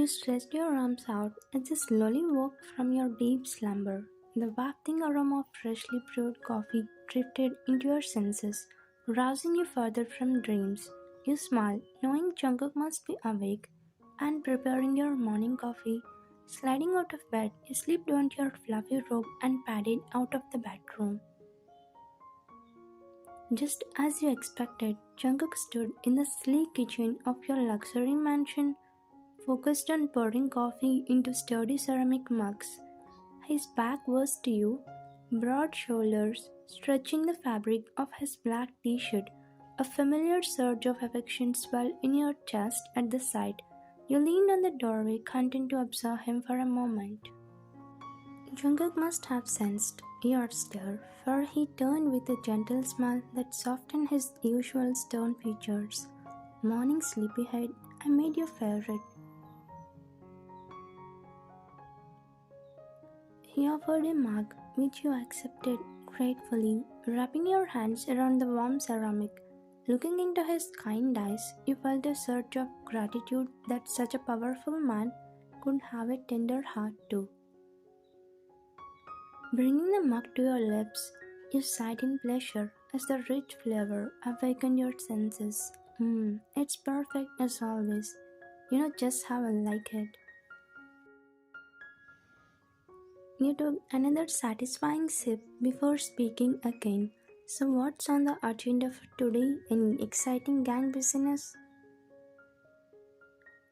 You stretched your arms out as you slowly woke from your deep slumber. The wafting aroma of freshly brewed coffee drifted into your senses, rousing you further from dreams. You smiled, knowing Jungkook must be awake and preparing your morning coffee. Sliding out of bed, you slipped onto your fluffy robe and padded out of the bedroom. Just as you expected, Jungkook stood in the sleek kitchen of your luxury mansion, focused on pouring coffee into sturdy ceramic mugs. His back was to you, broad shoulders stretching the fabric of his black t-shirt. A familiar surge of affection swelled in your chest at the sight. You leaned on the doorway, content to observe him for a moment. Jungkook must have sensed your stare, for he turned with a gentle smile that softened his usual stern features. Morning sleepyhead, I made your favorite. He offered a mug, which you accepted gratefully, wrapping your hands around the warm ceramic. Looking into his kind eyes, you felt a surge of gratitude that such a powerful man could have a tender heart too. Bringing the mug to your lips, you sighed in pleasure as the rich flavor awakened your senses. It's perfect as always. You know just how I like it. You took another satisfying sip before speaking again. So, what's on the agenda for today? Any exciting gang business?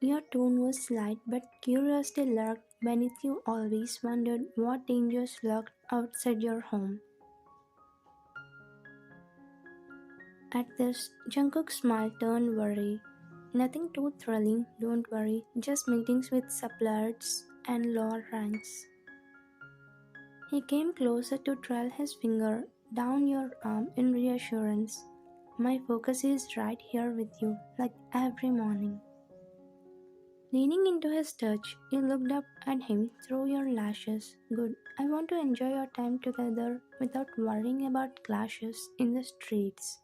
Your tone was light, but curiosity lurked beneath. You always wondered what dangers lurked outside your home. At this, Jungkook's smile turned worry. Nothing too thrilling, don't worry, just meetings with suppliers and lower ranks. He came closer to trail his finger down your arm in reassurance. My focus is right here with you, like every morning. Leaning into his touch, you looked up at him through your lashes. Good, I want to enjoy your time together without worrying about clashes in the streets.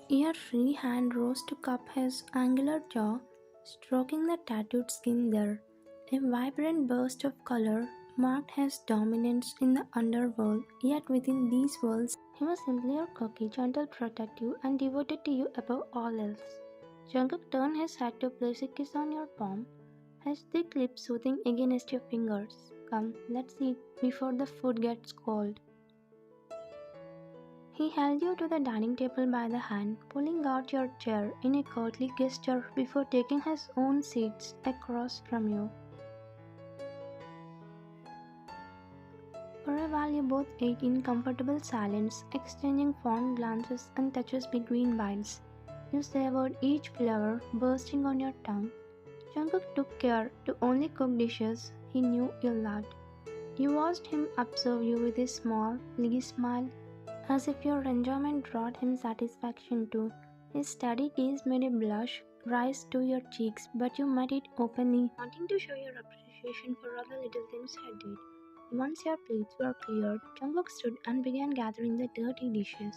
Your free hand rose to cup his angular jaw, stroking the tattooed skin there. A vibrant burst of color marked his dominance in the underworld, yet within these worlds, he was simply your cocky, gentle, protective, and devoted to you above all else. Jungkook turned his head to place a kiss on your palm, his thick lips soothing against your fingers. Come, let's eat before the food gets cold. He held you to the dining table by the hand, pulling out your chair in a courtly gesture before taking his own seats across from you. For a while you both ate in comfortable silence, exchanging fond glances and touches between bites. You savored each flavor bursting on your tongue. Jungkook took care to only cook dishes he knew you loved. You watched him observe you with a small, pleased smile, as if your enjoyment brought him satisfaction too. His steady gaze made a blush rise to your cheeks, but you met it openly, wanting to show your appreciation for all the little things he did. Once your plates were cleared, Jungkook stood and began gathering the dirty dishes.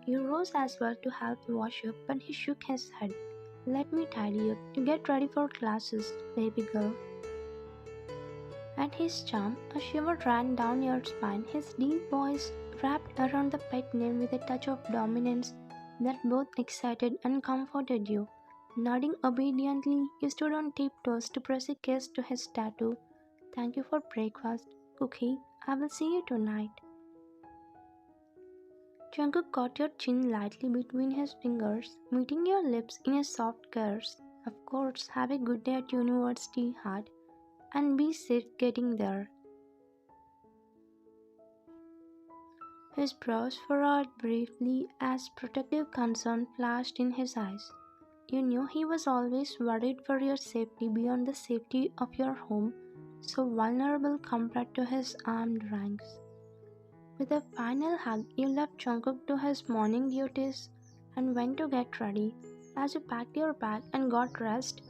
You rose as well to help wash up, but he shook his head. Let me tidy up. You get ready for classes, baby girl. At his charm, a shiver ran down your spine. His deep voice wrapped around the pet name with a touch of dominance that both excited and comforted you. Nodding obediently, you stood on tiptoes to press a kiss to his tattoo. Thank you for breakfast, Cookie. I will see you tonight. Jungkook caught your chin lightly between his fingers, meeting your lips in a soft caress. Of course, have a good day at university, heart, and be safe getting there. His brows furrowed briefly as protective concern flashed in his eyes. You knew he was always worried for your safety beyond the safety of your home, so vulnerable compared to his armed ranks. With a final hug, you left Jungkook to his morning duties and went to get ready. As you packed your bag and got dressed,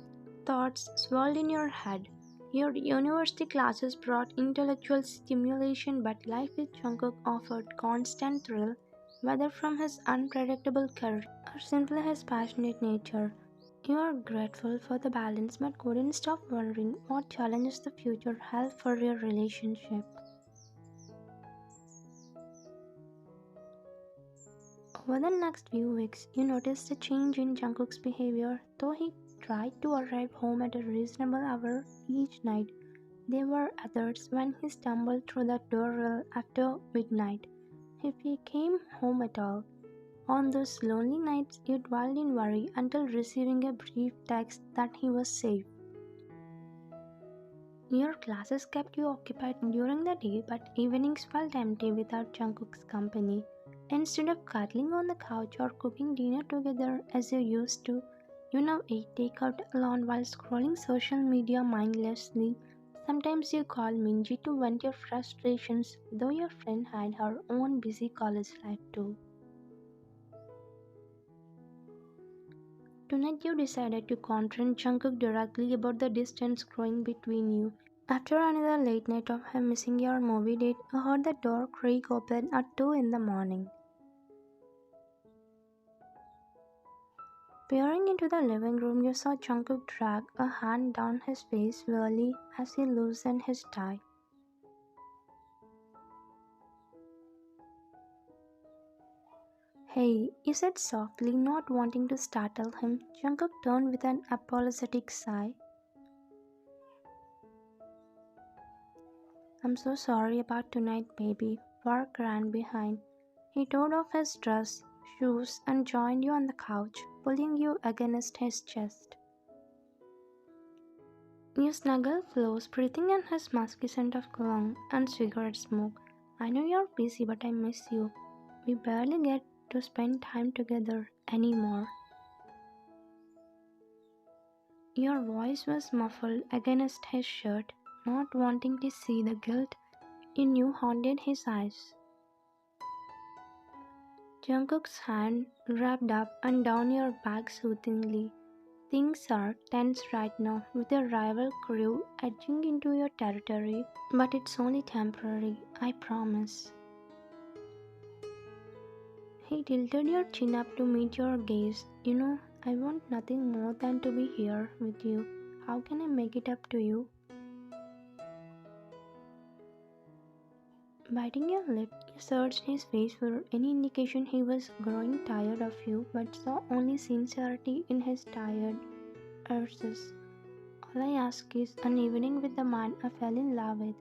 thoughts swirled in your head. Your university classes brought intellectual stimulation, but life with Jungkook offered constant thrill, whether from his unpredictable career or simply his passionate nature. You are grateful for the balance but couldn't stop wondering what challenges the future held for your relationship. Over the next few weeks, you noticed a change in Jungkook's behavior. Though he tried to arrive home at a reasonable hour each night, there were others when he stumbled through the door well after midnight. If he came home at all, on those lonely nights you dwelled in worry until receiving a brief text that he was safe. Your classes kept you occupied during the day, but evenings felt empty without Jungkook's company. Instead of cuddling on the couch or cooking dinner together as you used to, you now ate takeout alone while scrolling social media mindlessly. Sometimes you call Minji to vent your frustrations, though your friend had her own busy college life too. Tonight you decided to confront Jungkook directly about the distance growing between you. After another late night of him missing your movie date, you heard the door creak open at 2 in the morning. Peering into the living room, you saw Jungkook drag a hand down his face wearily as he loosened his tie. Hey, you said softly, not wanting to startle him. Jungkook turned with an apologetic sigh. I'm so sorry about tonight, baby. Work ran behind. He tore off his dress, shoes, and joined you on the couch, pulling you against his chest. You snuggled close, breathing in his musky scent of cologne and cigarette smoke. I know you're busy, but I miss you. We barely get to spend time together anymore. Your voice was muffled against his shirt, not wanting to see the guilt you knew haunted his eyes. Jungkook's hand wrapped up and down your back soothingly. Things are tense right now with your rival crew edging into your territory, but it's only temporary, I promise. He tilted your chin up to meet your gaze. You know, I want nothing more than to be here with you. How can I make it up to you? Biting your lip, you searched his face for any indication he was growing tired of you, but saw only sincerity in his tired urges. All I ask is an evening with the man I fell in love with.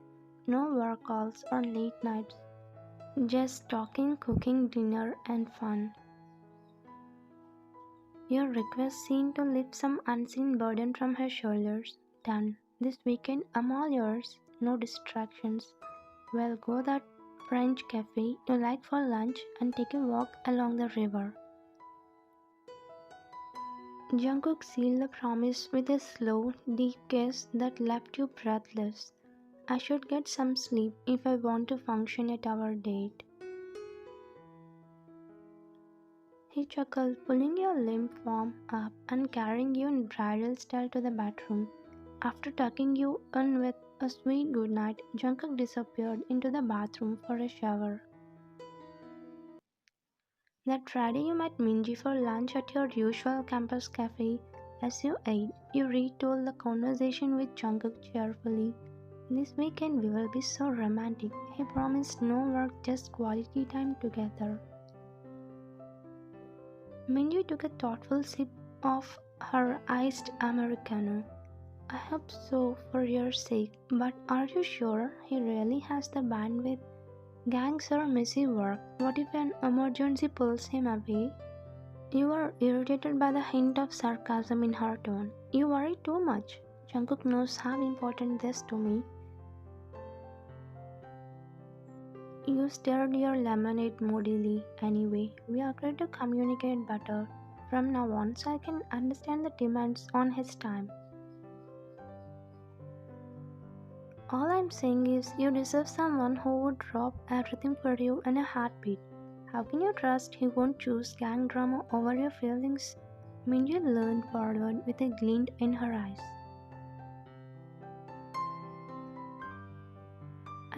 No work calls or late nights. Just talking, cooking, dinner, and fun. Your request seemed to lift some unseen burden from her shoulders. Done. This weekend I'm all yours. No distractions. We'll go that French cafe you like for lunch and take a walk along the river. Jungkook sealed the promise with a slow, deep kiss that left you breathless. I should get some sleep if I want to function at our date. He chuckled, pulling your limp form up and carrying you in bridal style to the bedroom. After tucking you in with a sweet goodnight, Jungkook disappeared into the bathroom for a shower. That Friday you met Minji for lunch at your usual campus cafe. As you ate, you retold the conversation with Jungkook cheerfully. This weekend we will be so romantic. He promised no work, just quality time together. Minji took a thoughtful sip of her iced Americano. I hope so for your sake, but are you sure he really has the bandwidth? Gangs are messy work. What if an emergency pulls him away? You were irritated by the hint of sarcasm in her tone. You worry too much. Jungkook knows how important this to me. You stirred your lemonade moodily. Anyway, we agreed to communicate better from now on so I can understand the demands on his time. All I'm saying is you deserve someone who would drop everything for you in a heartbeat. How can you trust he won't choose gang drama over your feelings? Minji leaned forward with a glint in her eyes.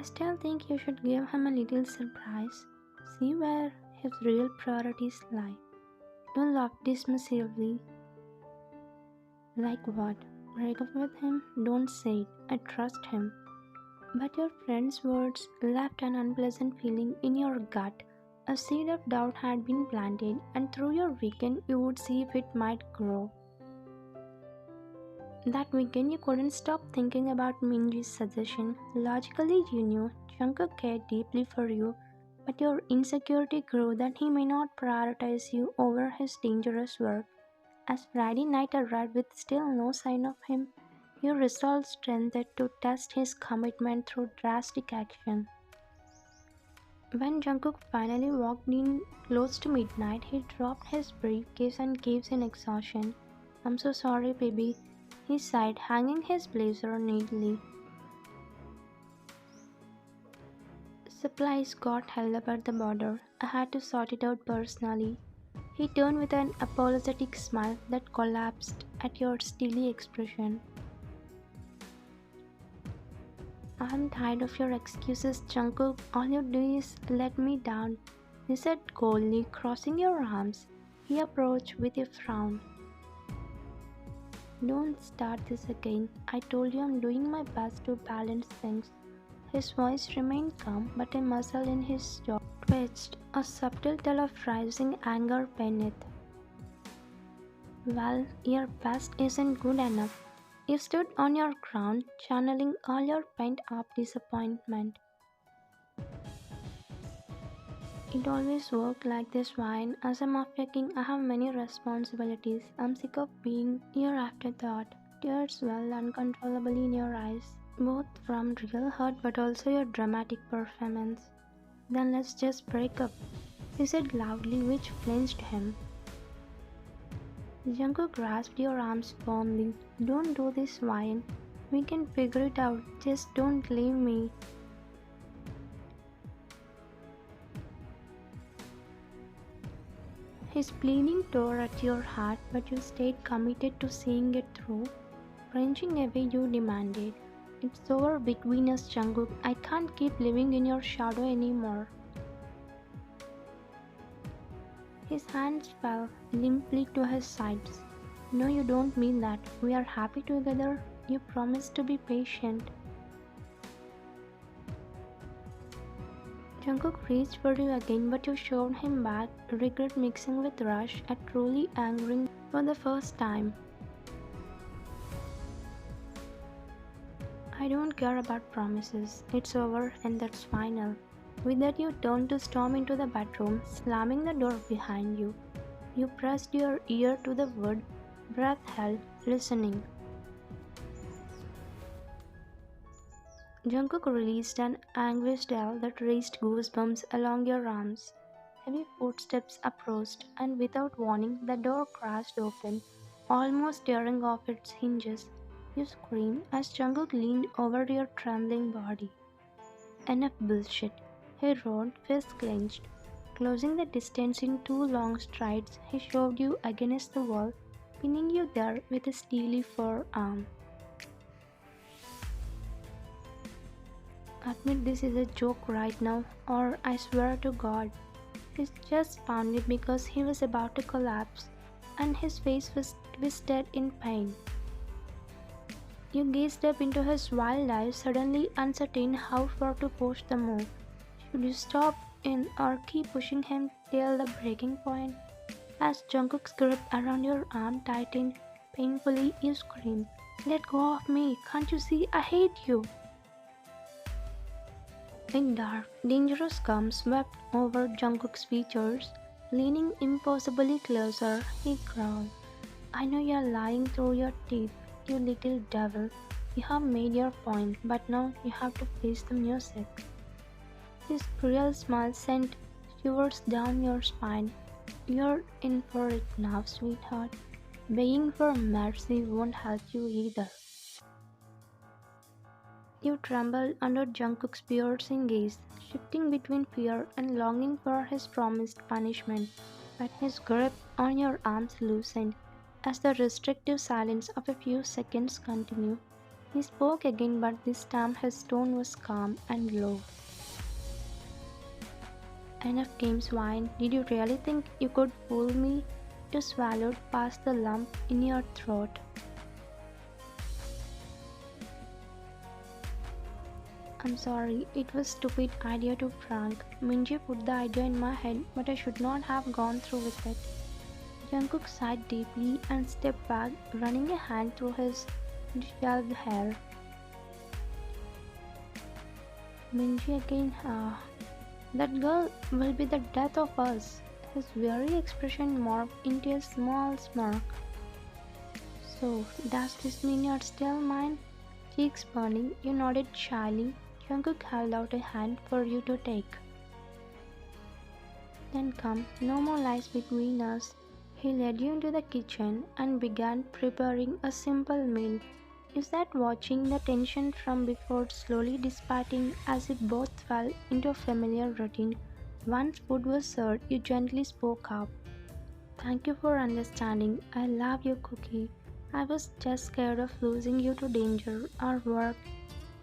I still think you should give him a little surprise. See where his real priorities lie. Don't laugh dismissively. Like what? Break up with him? Don't say it. I trust him. But your friend's words left an unpleasant feeling in your gut. A seed of doubt had been planted, and through your weekend you would see if it might grow. That weekend you couldn't stop thinking about Minji's suggestion. Logically you knew Jungkook cared deeply for you, but your insecurity grew that he may not prioritize you over his dangerous work. As Friday night arrived with still no sign of him, your resolve strengthened to test his commitment through drastic action. When Jungkook finally walked in close to midnight, he dropped his briefcase and caves in exhaustion. I'm so sorry, baby, he sighed, hanging his blazer neatly. Supplies got held up at the border. I had to sort it out personally. He turned with an apologetic smile that collapsed at your steely expression. I'm tired of your excuses, Jungkook. All you do is let me down, he said coldly, crossing your arms. He approached with a frown. Don't start this again. I told you I'm doing my best to balance things. His voice remained calm, but a muscle in his jaw twitched, a subtle tell of rising anger beneath. Well, your best isn't good enough. You stood on your ground, channeling all your pent up disappointment. It always worked like this, Wine. As a Mafia king, I have many responsibilities. I'm sick of being your afterthought. Tears well uncontrollably in your eyes, both from real hurt but also your dramatic performance. Then let's just break up, he said loudly, which flinched him. Jungkook grasped your arms firmly. Don't do this, Wine. We can figure it out. Just don't leave me. His pleading tore at your heart, but you stayed committed to seeing it through. Wrenching away, you demanded, It's over between us, Jungkook. I can't keep living in your shadow anymore. His hands fell limply to his sides. No, you don't mean that. We are happy together. You promised to be patient. Jungkook reached for you again, but you shoved him back, regret mixing with rush at truly angering for the first time. I don't care about promises. It's over and that's final. With that, you turned to storm into the bedroom, slamming the door behind you. You pressed your ear to the wood, breath held, listening. Jungkook released an anguished yell that raised goosebumps along your arms. Heavy footsteps approached, and without warning, the door crashed open, almost tearing off its hinges. You screamed as Jungkook leaned over your trembling body. Enough bullshit, he roared, fist clenched. Closing the distance in two long strides, he shoved you against the wall, pinning you there with a steely forearm. Admit this is a joke right now, or I swear to God. His chest pounded because he was about to collapse, and his face was twisted in pain. You gazed up into his wild eyes, suddenly uncertain how far to push the move. Should you stop in or keep pushing him till the breaking point? As Jungkook's grip around your arm tightened painfully, you screamed, Let go of me! Can't you see I hate you? A dark, dangerous calm swept over Jungkook's features. Leaning impossibly closer, he growled, I know you're lying through your teeth, you little devil. You have made your point, but now you have to face the music. His cruel smile sent shivers down your spine. You're in for it now, sweetheart. Begging for mercy won't help you either. You trembled under Jungkook's piercing gaze, shifting between fear and longing for his promised punishment, but his grip on your arms loosened as the restrictive silence of a few seconds continued. He spoke again, but this time his tone was calm and low. Enough games, Wine. Did you really think you could fool me? You swallowed past the lump in your throat. I'm sorry, it was stupid idea to prank. Minji put the idea in my head, but I should not have gone through with it. Jungkook sighed deeply and stepped back, running a hand through his disheveled hair. Minji again, that girl will be the death of us. His weary expression morphed into a small smirk. So, does this mean you're still mine? Cheeks burning, you nodded shyly. Jungkook held out a hand for you to take. Then come, no more lies between us. He led you into the kitchen and began preparing a simple meal. You sat watching the tension from before slowly dissipating as if both fell into a familiar routine. Once food was served, you gently spoke up. Thank you for understanding. I love you, Cookie. I was just scared of losing you to danger or work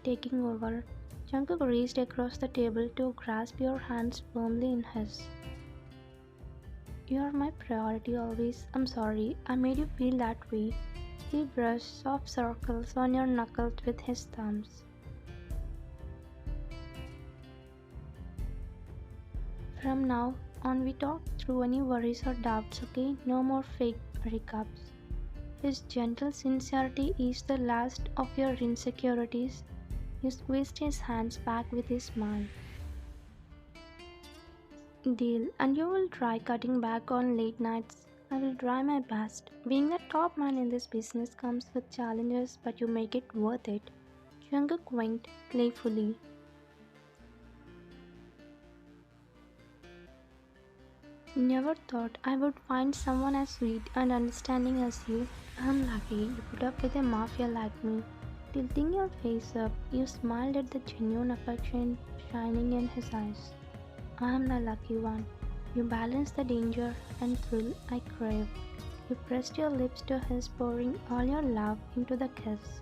taking over. Jungkook reached across the table to grasp your hands firmly in his. You are my priority always. I'm sorry, I made you feel that way. He brushed soft circles on your knuckles with his thumbs. From now on, we talk through any worries or doubts, okay? No more fake breakups. His gentle sincerity eased the last of your insecurities. You squeezed his hands back with a smile. Deal, and you will try cutting back on late nights. I will try my best. Being the top man in this business comes with challenges, but you make it worth it. Jungkook winked playfully. Never thought I would find someone as sweet and understanding as you. I'm lucky you put up with a mafia like me. Tilting your face up, you smiled at the genuine affection shining in his eyes. I am the lucky one. You balance the danger and thrill I crave. You pressed your lips to his, pouring all your love into the kiss.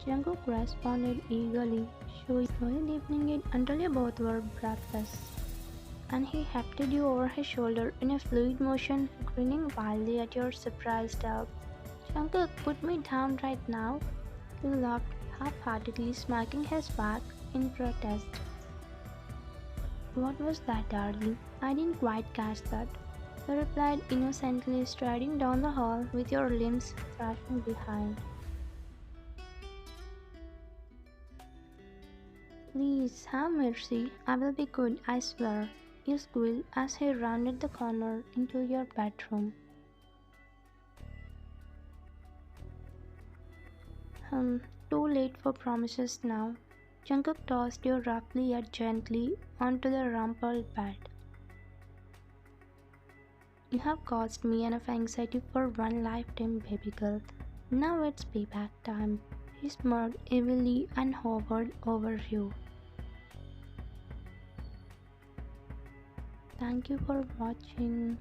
Jungkook responded eagerly, slowly deepening it until you both were breathless. And he hefted you over his shoulder in a fluid motion, grinning wildly at your surprised help. Jungkook, put me down right now. You laughed half-heartedly, smacking his back in protest. What was that, darling? I didn't quite catch that. You replied innocently, striding down the hall with your limbs thrashing behind. Please, have mercy. I will be good, I swear. You squealed as he rounded the corner into your bedroom. Too late for promises now. Jungkook tossed you roughly yet gently onto the rumpled bed. You have caused me enough anxiety for one lifetime, baby girl. Now it's payback time. He smirked evilly and hovered over you. Thank you for watching.